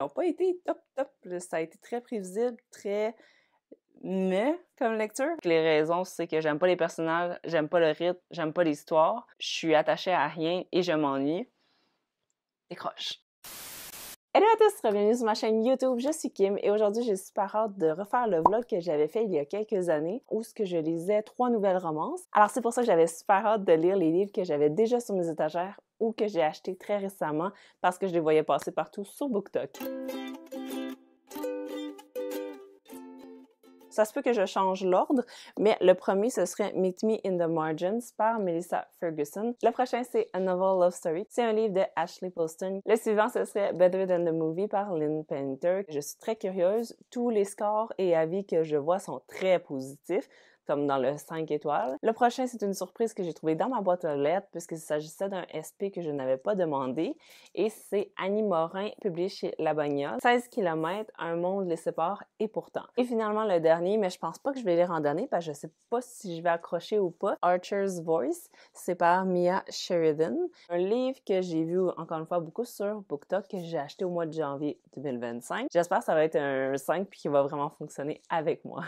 n'ont pas été top. Ça a été très prévisible, très mais comme lecture. Les raisons, c'est que j'aime pas les personnages, j'aime pas le rythme, j'aime pas l'histoire, je suis attachée à rien et je m'ennuie. Décroche. Hello à tous, bienvenue sur ma chaîne YouTube, je suis Kim et aujourd'hui j'ai super hâte de refaire le vlog que j'avais fait il y a quelques années où ce que je lisais 3 nouvelles romances. Alors c'est pour ça que j'avais super hâte de lire les livres que j'avais déjà sur mes étagères ou que j'ai achetés très récemment parce que je les voyais passer partout sur BookTok. Ça se peut que je change l'ordre, mais le premier, ce serait Meet Me in the Margins par Melissa Ferguson. Le prochain, c'est A Novel Love Story. C'est un livre de Ashley Poston. Le suivant, ce serait Better Than the Movie par Lynn Painter. Je suis très curieuse. Tous les scores et avis que je vois sont très positifs, comme dans le 5 étoiles. Le prochain, c'est une surprise que j'ai trouvée dans ma boîte aux lettres puisqu'il s'agissait d'un SP que je n'avais pas demandé et c'est Annie Morin, publié chez La Bagnole. 16 km, un monde les sépare et pourtant. Et finalement, le dernier, mais je pense pas que je vais lire en dernier parce que je sais pas si je vais accrocher ou pas. Archer's Voice, c'est par Mia Sheridan. Un livre que j'ai vu encore une fois beaucoup sur BookTok que j'ai acheté au mois de janvier 2025. J'espère que ça va être un 5 puis qu'il va vraiment fonctionner avec moi.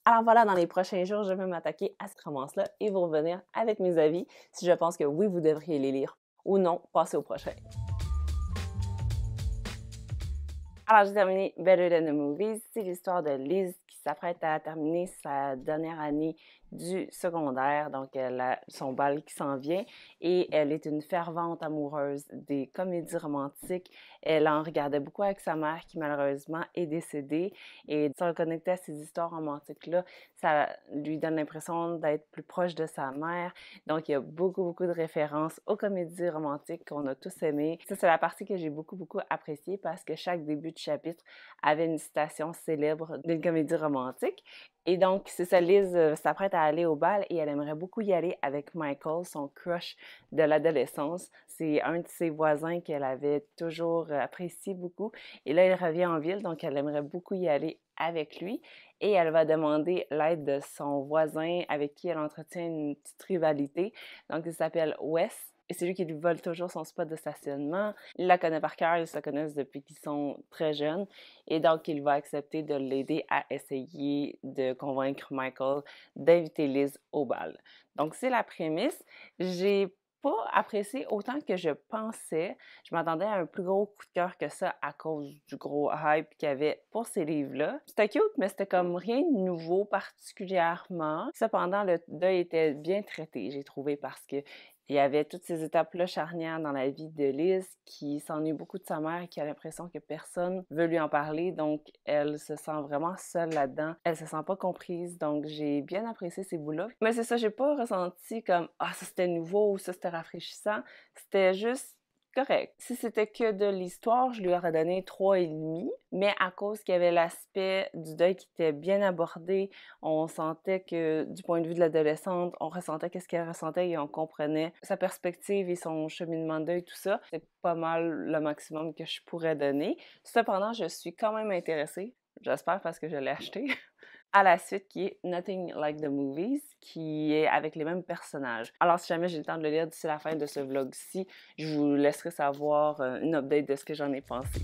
Alors voilà, dans les prochains jours, je vais m'attaquer à cette romance-là et vous revenir avec mes avis si je pense que oui, vous devriez les lire ou non, passez au prochain. Alors, j'ai terminé Better Than the Movies. C'est l'histoire de Liz qui s'apprête à terminer sa dernière année du secondaire, donc elle a son bal qui s'en vient et elle est une fervente amoureuse des comédies romantiques. Elle en regardait beaucoup avec sa mère qui malheureusement est décédée et de se reconnecter à ces histoires romantiques-là, ça lui donne l'impression d'être plus proche de sa mère. Donc, il y a beaucoup de références aux comédies romantiques qu'on a tous aimées. Ça, c'est la partie que j'ai beaucoup appréciée parce que chaque début de chapitre avait une citation célèbre d'une comédie romantique. Et donc, c'est ça, Liz s'apprête à aller au bal et elle aimerait beaucoup y aller avec Michael, son crush de l'adolescence. C'est un de ses voisins qu'elle avait toujours apprécié beaucoup. Et là, il revient en ville, donc elle aimerait beaucoup y aller avec lui. Et elle va demander l'aide de son voisin avec qui elle entretient une petite rivalité. Donc, il s'appelle Wes. Et c'est lui qui lui vole toujours son spot de stationnement. Il la connaît par cœur, ils se connaissent depuis qu'ils sont très jeunes. Et donc, il va accepter de l'aider à essayer de convaincre Michael d'inviter Liz au bal. Donc, c'est la prémisse. J'ai pas apprécié autant que je pensais. Je m'attendais à un plus gros coup de cœur que ça à cause du gros hype qu'il y avait pour ces livres-là. C'était cute, mais c'était comme rien de nouveau particulièrement. Cependant, le deuil était bien traité, j'ai trouvé, parce que il y avait toutes ces étapes-là charnières dans la vie de Liz qui s'ennuie beaucoup de sa mère et qui a l'impression que personne veut lui en parler. Donc, elle se sent vraiment seule là-dedans. Elle se sent pas comprise. Donc, j'ai bien apprécié ces bouts-là. Mais c'est ça, j'ai pas ressenti comme « Ah, ça c'était nouveau » ou « Ça c'était rafraîchissant ». C'était juste correct. Si c'était que de l'histoire, je lui aurais donné 3,5, mais à cause qu'il y avait l'aspect du deuil qui était bien abordé, on sentait que du point de vue de l'adolescente, on ressentait qu'est-ce qu'elle ressentait et on comprenait sa perspective et son cheminement de deuil, tout ça. C'est pas mal le maximum que je pourrais donner. Cependant, je suis quand même intéressée, j'espère parce que je l'ai acheté, à la suite qui est Nothing Like the Movies, qui est avec les mêmes personnages. Alors si jamais j'ai le temps de le lire d'ici la fin de ce vlog-ci, je vous laisserai savoir une update de ce que j'en ai pensé.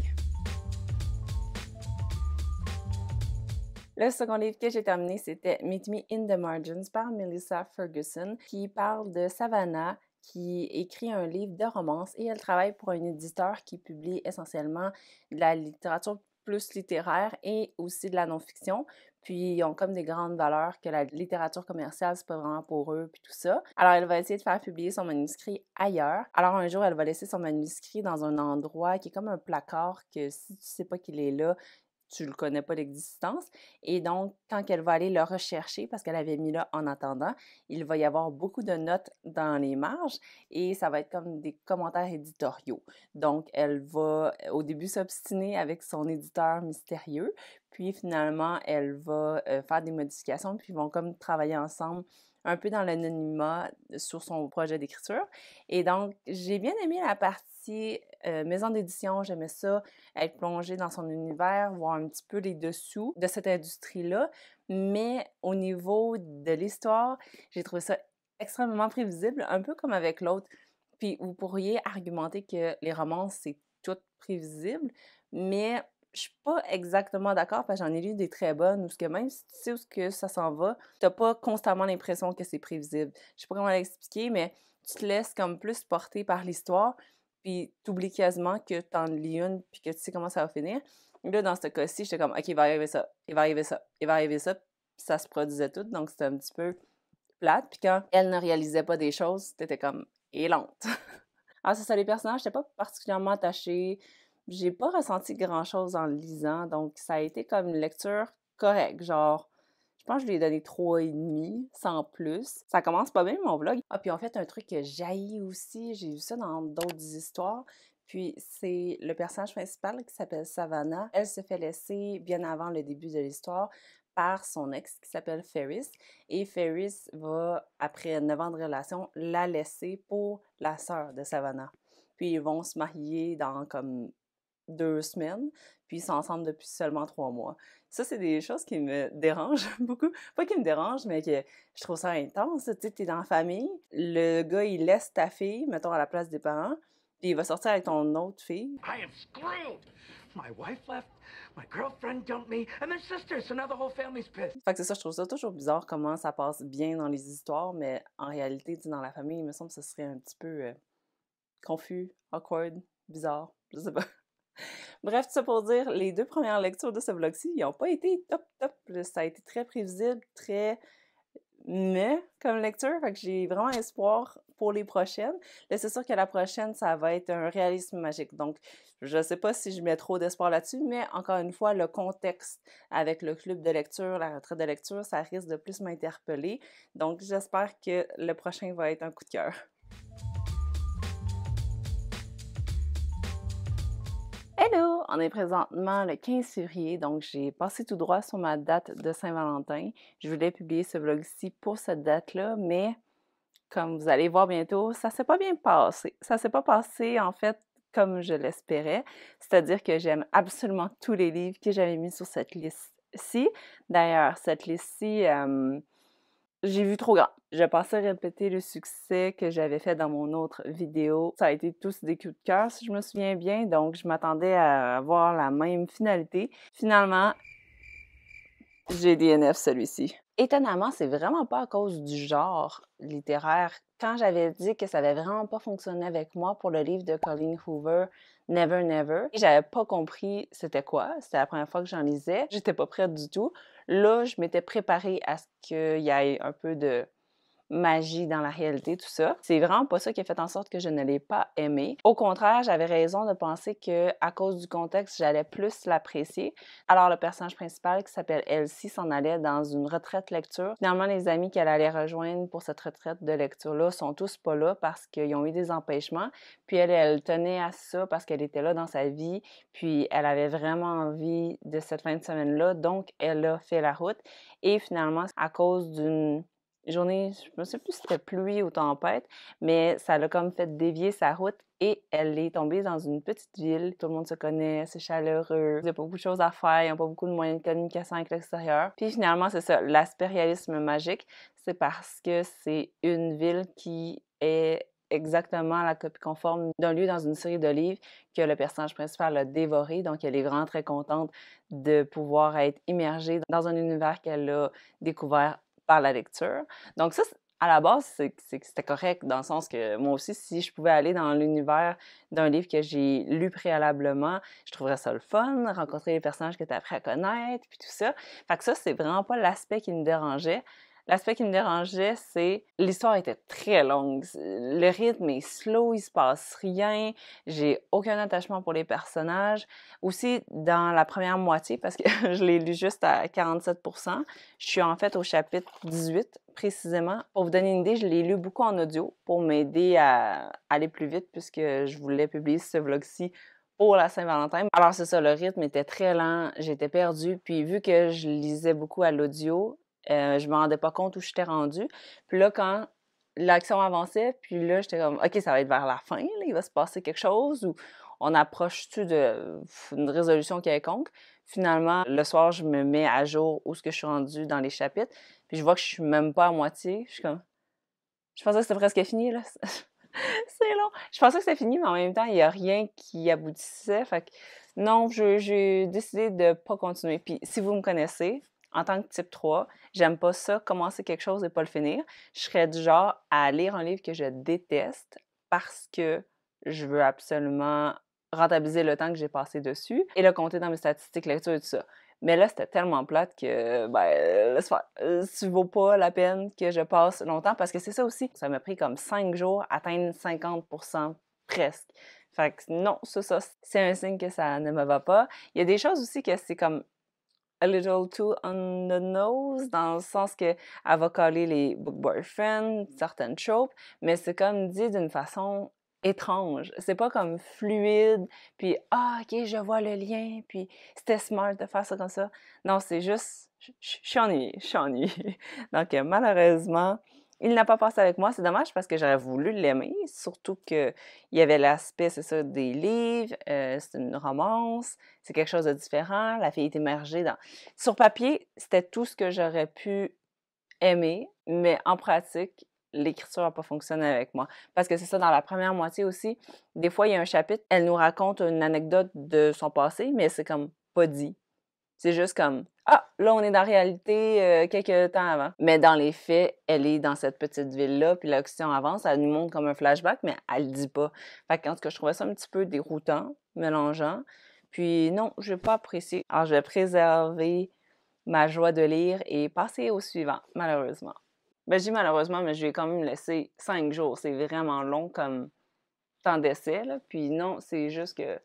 Le second livre que j'ai terminé, c'était Meet Me in the Margins par Melissa Ferguson, qui parle de Savannah, qui écrit un livre de romance et elle travaille pour un éditeur qui publie essentiellement de la littérature plus littéraire et aussi de la non-fiction. Puis ils ont comme des grandes valeurs que la littérature commerciale, c'est pas vraiment pour eux, puis tout ça. Alors elle va essayer de faire publier son manuscrit ailleurs. Alors un jour, elle va laisser son manuscrit dans un endroit qui est comme un placard que si tu sais pas qu'il est là, tu le connais pas l'existence. Et donc, quand elle va aller le rechercher, parce qu'elle avait mis là en attendant, il va y avoir beaucoup de notes dans les marges et ça va être comme des commentaires éditoriaux. Donc, elle va au début s'obstiner avec son éditeur mystérieux, puis finalement, elle va faire des modifications, puis ils vont comme travailler ensemble un peu dans l'anonymat sur son projet d'écriture. Et donc, j'ai bien aimé la partie maison d'édition, j'aimais ça, être plongée dans son univers, voir un petit peu les dessous de cette industrie-là. Mais au niveau de l'histoire, j'ai trouvé ça extrêmement prévisible, un peu comme avec l'autre. Puis vous pourriez argumenter que les romances, c'est tout prévisible, mais je suis pas exactement d'accord parce que j'en ai lu des très bonnes où ce que même si tu sais où ce que ça s'en va, t'as pas constamment l'impression que c'est prévisible. Je sais pas comment l'expliquer, mais tu te laisses comme plus porter par l'histoire, puis t'oublies quasiment que t'en lis une puis que tu sais comment ça va finir. Et là, dans ce cas-ci, j'étais comme, OK, il va arriver ça, il va arriver ça, il va arriver ça, puis ça se produisait tout, donc c'était un petit peu plate. Puis quand elle ne réalisait pas des choses, t'étais comme, et lente. Alors, c'est ça, les personnages, j'étais pas particulièrement attachée. J'ai pas ressenti grand-chose en le lisant, donc ça a été comme une lecture correcte. Genre, je pense que je lui ai donné 3,5, sans plus. Ça commence pas bien, mon vlog. Ah, puis en fait, un truc que j'haïs aussi, j'ai vu ça dans d'autres histoires, puis c'est le personnage principal qui s'appelle Savannah. Elle se fait laisser bien avant le début de l'histoire par son ex qui s'appelle Ferris. Et Ferris va, après 9 ans de relation, la laisser pour la sœur de Savannah. Puis ils vont se marier dans comme 2 semaines, puis ils sont ensemble depuis seulement 3 mois. Ça, c'est des choses qui me dérangent beaucoup. Pas qui me dérangent, mais que je trouve ça intense. Tu sais, t'es dans la famille, le gars, il laisse ta fille, mettons, à la place des parents, puis il va sortir avec ton autre fille. I am screwed! My wife left, my girlfriend dumped me, and they're sisters, so now the whole family's pissed. Fait que c'est ça, je trouve ça toujours bizarre comment ça passe bien dans les histoires, mais en réalité, tu sais, dans la famille, il me semble que ce serait un petit peu confus, awkward, bizarre, je sais pas. Bref, tout ça pour dire, les 2 premières lectures de ce vlog-ci, ils n'ont pas été top, top. Ça a été très prévisible, très mais comme lecture, fait que j'ai vraiment espoir pour les prochaines. Là, c'est sûr que la prochaine, ça va être un réalisme magique. Donc, je sais pas si je mets trop d'espoir là-dessus, mais encore une fois, le contexte avec le club de lecture, la retraite de lecture, ça risque de plus m'interpeller. Donc, j'espère que le prochain va être un coup de cœur. Hello! On est présentement le 15 février, donc j'ai passé tout droit sur ma date de Saint-Valentin. Je voulais publier ce vlog-ci pour cette date-là, mais comme vous allez voir bientôt, ça s'est pas bien passé. Ça s'est pas passé, en fait, comme je l'espérais. C'est-à-dire que j'aime absolument tous les livres que j'avais mis sur cette liste-ci. D'ailleurs, cette liste-ci, j'ai vu trop grand. Je pensais répéter le succès que j'avais fait dans mon autre vidéo. Ça a été tous des coups de cœur, si je me souviens bien, donc je m'attendais à avoir la même finalité. Finalement, j'ai DNF celui-ci. Étonnamment, c'est vraiment pas à cause du genre littéraire. Quand j'avais dit que ça avait vraiment pas fonctionné avec moi pour le livre de Colleen Hoover, Never Never, j'avais pas compris c'était quoi. C'était la première fois que j'en lisais. J'étais pas prête du tout. Là, je m'étais préparée à ce qu'il y ait un peu de magie dans la réalité, tout ça. C'est vraiment pas ça qui a fait en sorte que je ne l'ai pas aimé. Au contraire, j'avais raison de penser que à cause du contexte, j'allais plus l'apprécier. Alors le personnage principal qui s'appelle Elsie s'en allait dans une retraite lecture. Finalement, les amis qu'elle allait rejoindre pour cette retraite de lecture-là sont tous pas là parce qu'ils ont eu des empêchements. Puis elle tenait à ça parce qu'elle était là dans sa vie. Puis elle avait vraiment envie de cette fin de semaine-là. Donc, elle a fait la route. Et finalement, à cause d'une journée, je me souviens plus si c'était pluie ou tempête, mais ça l'a comme fait dévier sa route et elle est tombée dans une petite ville. Tout le monde se connaît, c'est chaleureux, il n'y a pas beaucoup de choses à faire, il n'y a pas beaucoup de moyens de communication avec l'extérieur. Puis finalement, c'est ça, l'aspect réalisme magique, c'est parce que c'est une ville qui est exactement la copie conforme d'un lieu dans une série de livres que le personnage principal a dévoré. Donc, elle est vraiment très contente de pouvoir être immergée dans un univers qu'elle a découvert par la lecture. Donc ça, à la base, c'était correct dans le sens que moi aussi, si je pouvais aller dans l'univers d'un livre que j'ai lu préalablement, je trouverais ça le fun, rencontrer les personnages que tu as appris à connaître, puis tout ça. Fait que ça, c'est vraiment pas l'aspect qui me dérangeait. L'aspect qui me dérangeait, c'est l'histoire était très longue. Le rythme est slow, il se passe rien. J'ai aucun attachement pour les personnages. Aussi, dans la première moitié, parce que je l'ai lu juste à 47%, je suis en fait au chapitre 18 précisément. Pour vous donner une idée, je l'ai lu beaucoup en audio pour m'aider à aller plus vite puisque je voulais publier ce vlog-ci pour la Saint-Valentin. Alors c'est ça, le rythme était très lent, j'étais perdue. Puis vu que je lisais beaucoup à l'audio, je me rendais pas compte où j'étais rendue. Puis là, quand l'action avançait, puis là, j'étais comme, OK, ça va être vers la fin, là, il va se passer quelque chose, ou on approche-tu d'une résolution quelconque. Finalement, le soir, je me mets à jour où est-ce que je suis rendue dans les chapitres, puis je vois que je suis même pas à moitié. Je suis comme, je pensais que c'était presque fini, là. C'est long. Je pensais que c'était fini, mais en même temps, il y a rien qui aboutissait. Fait que Non, j'ai décidé de pas continuer. Puis si vous me connaissez, en tant que type 3, j'aime pas ça, commencer quelque chose et pas le finir. Je serais du genre à lire un livre que je déteste parce que je veux absolument rentabiliser le temps que j'ai passé dessus et le compter dans mes statistiques lecture et tout ça. Mais là, c'était tellement plate que, ben, laisse faire. Ça vaut pas la peine que je passe longtemps parce que c'est ça aussi. Ça m'a pris comme 5 jours à atteindre 50% presque. Fait que non, ça, c'est un signe que ça ne me va pas. Il y a des choses aussi que c'est comme a little too on the nose, dans le sens que elle va coller les book boyfriends, certaines tropes, mais c'est comme dit d'une façon étrange. C'est pas comme fluide, puis ah, ok, je vois le lien, puis c'était smart de faire ça comme ça. Non, c'est juste, je suis ennuyée, je suis ennuyée. Donc, malheureusement, il n'a pas passé avec moi. C'est dommage parce que j'aurais voulu l'aimer, surtout qu'il y avait l'aspect, c'est ça, des livres, c'est une romance, c'est quelque chose de différent, la fille est immergée dans... Sur papier, c'était tout ce que j'aurais pu aimer, mais en pratique, l'écriture n'a pas fonctionné avec moi. Parce que c'est ça, dans la première moitié aussi, des fois, il y a un chapitre, elle nous raconte une anecdote de son passé, mais c'est comme pas dit. C'est juste comme ah, là, on est dans la réalité quelques temps avant. Mais dans les faits, elle est dans cette petite ville-là, puis l'action avance, elle nous montre comme un flashback, mais elle le dit pas. Fait que, en tout cas, je trouvais ça un petit peu déroutant, mélangeant. Puis non, je n'ai pas apprécié. Alors, je vais préserver ma joie de lire et passer au suivant, malheureusement. Ben, je dis malheureusement, mais je vais quand même laisser 5 jours. C'est vraiment long comme temps d'essai, là. Puis non, c'est juste que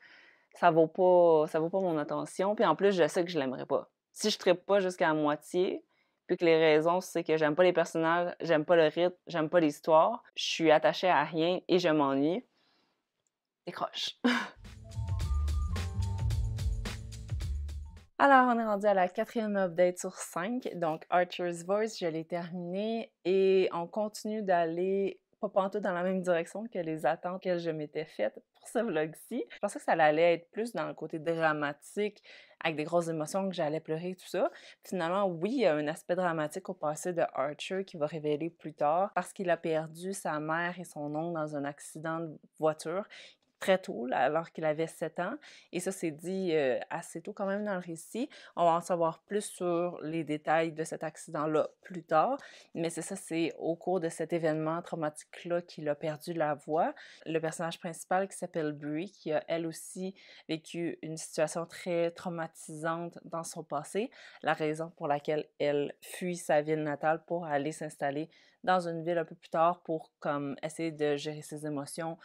ça vaut pas mon attention. Puis en plus, je sais que je l'aimerais pas. Si je trippe pas jusqu'à la moitié, puis que les raisons, c'est que j'aime pas les personnages, j'aime pas le rythme, j'aime pas l'histoire, je suis attachée à rien et je m'ennuie, décroche. Alors, on est rendu à la 4e update sur 5. Donc, Archer's Voice, je l'ai terminé et on continue d'aller pas pantoute dans la même direction que les attentes que je m'étais faites pour ce vlog-ci. Je pensais que ça allait être plus dans le côté dramatique, avec des grosses émotions, que j'allais pleurer, tout ça. Finalement, oui, il y a un aspect dramatique au passé de Archer qui va révéler plus tard parce qu'il a perdu sa mère et son oncle dans un accident de voiture très tôt, là, alors qu'il avait 7 ans. Et ça, c'est dit assez tôt quand même dans le récit. On va en savoir plus sur les détails de cet accident-là plus tard. Mais c'est ça, c'est au cours de cet événement traumatique-là qu'il a perdu la voix. Le personnage principal qui s'appelle Brie, qui a elle aussi vécu une situation très traumatisante dans son passé, la raison pour laquelle elle fuit sa ville natale pour aller s'installer dans une ville un peu plus tard pour comme essayer de gérer ses émotions,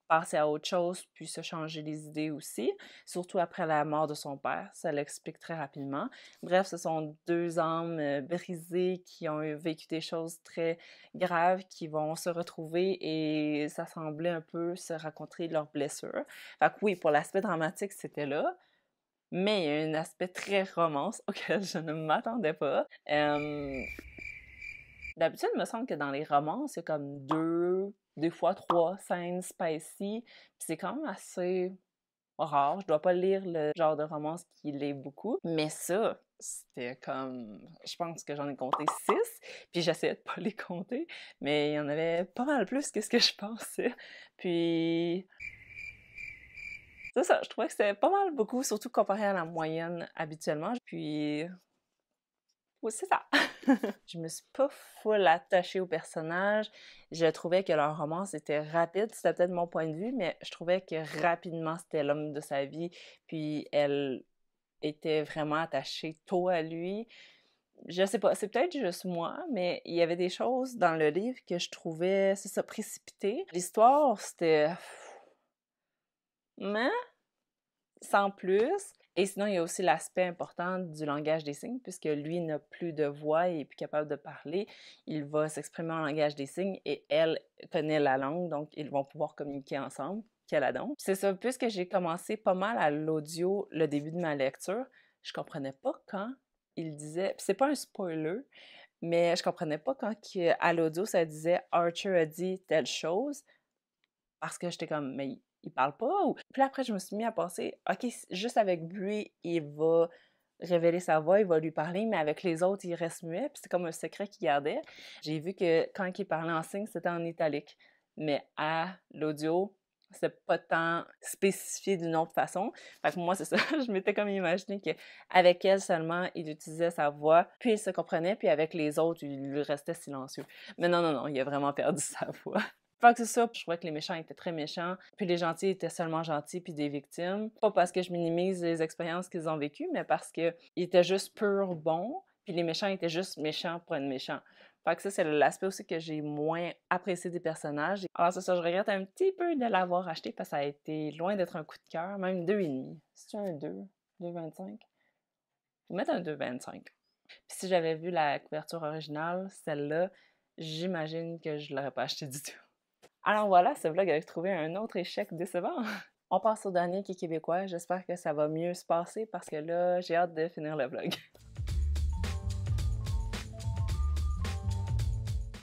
passer à autre chose, puis se changer les idées aussi, surtout après la mort de son père. Ça l'explique très rapidement. Bref, ce sont deux âmes brisées qui ont vécu des choses très graves, qui vont se retrouver et ça semblait un peu se raconter leurs blessures. Fait que oui, pour l'aspect dramatique, c'était là. Mais il y a un aspect très romance auquel je ne m'attendais pas. D'habitude, il me semble que dans les romances, il y a comme 2, des fois 3 scènes spicy. Puis c'est quand même assez rare. Je dois pas lire le genre de romance qui l'est beaucoup. Mais ça, c'était comme... Je pense que j'en ai compté 6. Puis j'essayais de pas les compter. Mais il y en avait pas mal plus que ce que je pensais. Puis... C'est ça, je trouvais que c'était pas mal beaucoup, surtout comparé à la moyenne habituellement. Puis... Oui, c'est ça. Je me suis pas full attachée au personnage. Je trouvais que leur romance était rapide. C'était peut-être mon point de vue, mais je trouvais que rapidement, c'était l'homme de sa vie. Puis elle était vraiment attachée tôt à lui. Je sais pas, c'est peut-être juste moi, mais il y avait des choses dans le livre que je trouvais, c'est ça, précipité. L'histoire, c'était... Mais, sans plus. Et sinon, il y a aussi l'aspect important du langage des signes, puisque lui n'a plus de voix et est plus capable de parler. Il va s'exprimer en langage des signes et elle connaît la langue, donc ils vont pouvoir communiquer ensemble. Quel adon. C'est ça, puisque j'ai commencé pas mal à l'audio le début de ma lecture, je comprenais pas quand il disait, puis c'est pas un spoiler, mais je comprenais pas quand à l'audio ça disait Archer a dit telle chose, parce que j'étais comme, mais il parle pas? Ou... Puis après, je me suis mis à penser, OK, juste avec lui, il va révéler sa voix, il va lui parler, mais avec les autres, il reste muet, puis c'est comme un secret qu'il gardait. J'ai vu que quand il parlait en signe, c'était en italique. Mais à l'audio, c'est pas tant spécifié d'une autre façon. Fait que moi, c'est ça, je m'étais comme imaginé qu'avec elle seulement, il utilisait sa voix, puis il se comprenait, puis avec les autres, il restait silencieux. Mais non, non, non, il a vraiment perdu sa voix. Fait que c'est ça, je trouvais que les méchants étaient très méchants, puis les gentils étaient seulement gentils, puis des victimes. Pas parce que je minimise les expériences qu'ils ont vécues, mais parce qu'ils étaient juste pur bons, puis les méchants étaient juste méchants pour être méchants. Fait que ça, c'est l'aspect aussi que j'ai moins apprécié des personnages. Alors c'est ça, je regrette un petit peu de l'avoir acheté parce que ça a été loin d'être un coup de cœur, même 2,5. C'est un 2? 2,25? Je vais mettre un 2,25. Puis si j'avais vu la couverture originale, celle-là, j'imagine que je l'aurais pas acheté du tout. Alors voilà, ce vlog a trouvé un autre échec décevant. On passe au dernier qui est québécois. J'espère que ça va mieux se passer parce que là, j'ai hâte de finir le vlog.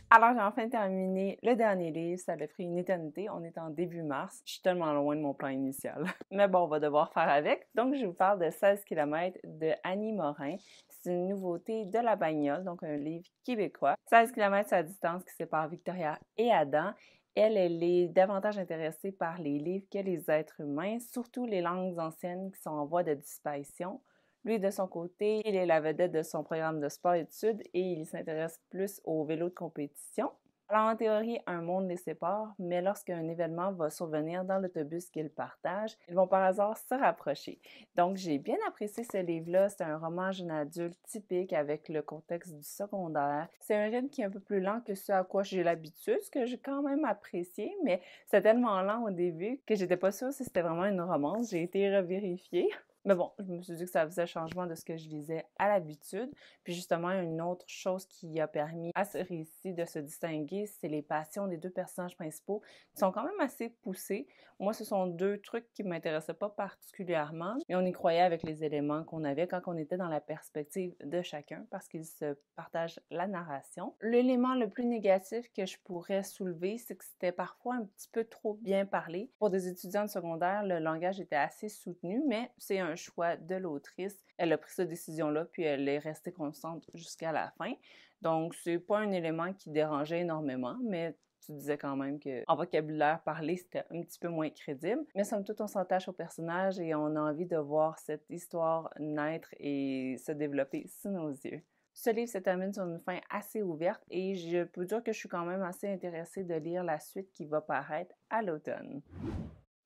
Alors, j'ai enfin terminé le dernier livre. Ça a pris une éternité. On est en début mars. Je suis tellement loin de mon plan initial. Mais bon, on va devoir faire avec. Donc, je vous parle de 16 km de Annie Morin. C'est une nouveauté de La Bagnole, donc un livre québécois. 16 km, c'est la distance qui sépare Victoria et Adam. Elle est davantage intéressée par les livres que les êtres humains, surtout les langues anciennes qui sont en voie de disparition. Lui, de son côté, il est la vedette de son programme de sport-études et il s'intéresse plus au vélo de compétition. Alors, en théorie, un monde les sépare, mais lorsqu'un événement va survenir dans l'autobus qu'ils partagent, ils vont par hasard se rapprocher. Donc, j'ai bien apprécié ce livre-là. C'est un roman jeune adulte typique avec le contexte du secondaire. C'est un rythme qui est un peu plus lent que ce à quoi j'ai l'habitude, ce que j'ai quand même apprécié, mais c'est tellement lent au début que j'étais pas sûre si c'était vraiment une romance. J'ai été revérifier. Mais bon, je me suis dit que ça faisait changement de ce que je lisais à l'habitude. Puis justement, une autre chose qui a permis à ce récit de se distinguer, c'est les passions des deux personnages principaux qui sont quand même assez poussées. Moi, ce sont deux trucs qui ne m'intéressaient pas particulièrement, mais on y croyait avec les éléments qu'on avait quand on était dans la perspective de chacun parce qu'ils se partagent la narration. L'élément le plus négatif que je pourrais soulever, c'est que c'était parfois un petit peu trop bien parlé. Pour des étudiants de secondaire, le langage était assez soutenu, mais c'est un choix de l'autrice. Elle a pris cette décision-là, puis elle est restée constante jusqu'à la fin. Donc, c'est pas un élément qui dérangeait énormément, mais tu disais quand même qu'en vocabulaire parlé, c'était un petit peu moins crédible. Mais somme toute, on s'attache au personnage et on a envie de voir cette histoire naître et se développer sous nos yeux. Ce livre se termine sur une fin assez ouverte et je peux dire que je suis quand même assez intéressée de lire la suite qui va paraître à l'automne.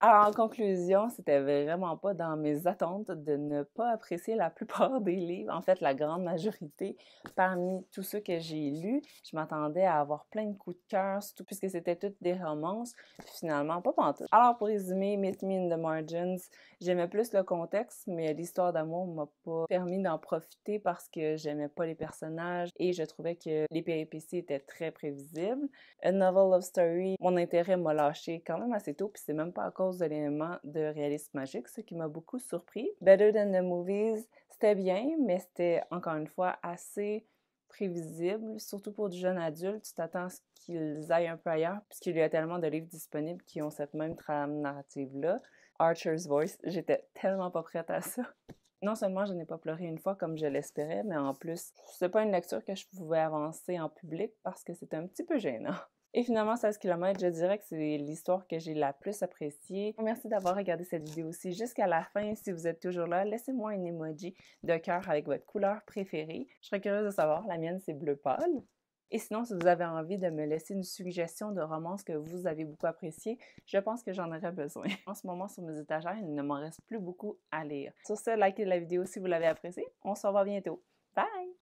Alors, en conclusion, c'était vraiment pas dans mes attentes de ne pas apprécier la plupart des livres, en fait, la grande majorité. Parmi tous ceux que j'ai lus, je m'attendais à avoir plein de coups de cœur, surtout puisque c'était toutes des romances, puis finalement, pas pantoute. Alors, pour résumer, Meet Me in the Margins, j'aimais plus le contexte, mais l'histoire d'amour m'a pas permis d'en profiter parce que j'aimais pas les personnages et je trouvais que les péripéties étaient très prévisibles. A Novel Love Story, mon intérêt m'a lâché quand même assez tôt, puis c'est même pas à cause de l'élément de réalisme magique, ce qui m'a beaucoup surpris. Better Than the Movies, c'était bien, mais c'était encore une fois assez prévisible, surtout pour du jeune adulte. Tu t'attends à ce qu'ils aillent un peu ailleurs, puisqu'il y a tellement de livres disponibles qui ont cette même trame narrative-là. Archer's Voice, j'étais tellement pas prête à ça. Non seulement je n'ai pas pleuré une fois comme je l'espérais, mais en plus, c'est pas une lecture que je pouvais avancer en public parce que c'était un petit peu gênant. Et finalement, 16 km, je dirais que c'est l'histoire que j'ai la plus appréciée. Merci d'avoir regardé cette vidéo aussi jusqu'à la fin. Si vous êtes toujours là, laissez-moi un emoji de cœur avec votre couleur préférée. Je serais curieuse de savoir, la mienne c'est bleu pâle. Et sinon, si vous avez envie de me laisser une suggestion de romance que vous avez beaucoup appréciée, je pense que j'en aurais besoin. En ce moment, sur mes étagères, il ne m'en reste plus beaucoup à lire. Sur ce, likez la vidéo si vous l'avez appréciée. On se revoit bientôt.